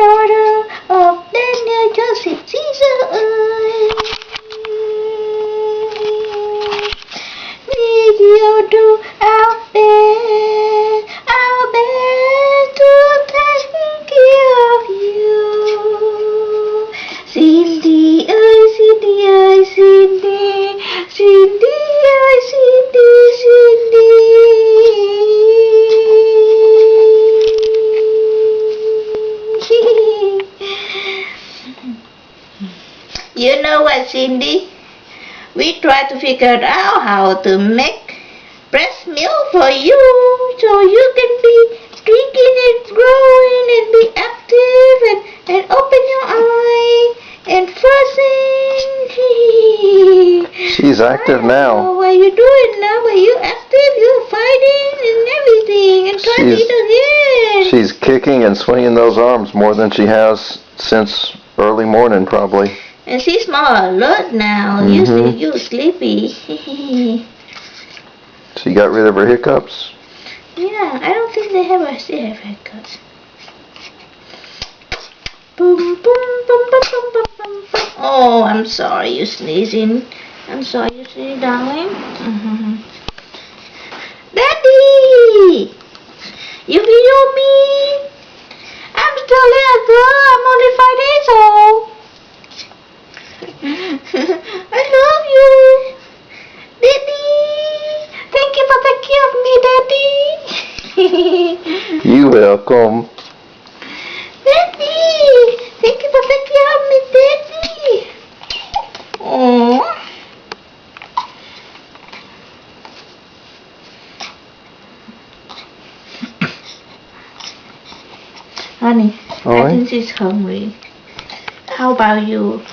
daughter of Daniel Joseph Caesar. Need you do our best to take care of you. Cindy, Cindy, Cindy, Cindy, Cindy, Cindy. You know what, Cindy? We try to figure out how to make breast milk for you so you can be drinking and growing and be active and open your eye and fussing. She's active now. What you doing now? Are you active? You're fighting and everything and trying to eat again. She's kicking and swinging those arms more than she has since early morning, probably. And she's more alert now. Mm-hmm. You sleepy. She got rid of her hiccups? Yeah, I don't think they still have hiccups. Boom, boom, boom, boom, boom, boom, boom, boom. Oh, I'm sorry you're sneezing. I'm sorry you're sneezing, darling. Daddy! You video me? I'm still a little girl. I'm only 5 days old. I love you, Daddy. Thank you for taking care of me, Daddy. You welcome. Daddy, thank you for taking care of me, Daddy. Oh. Honey, I think she's hungry. How about you?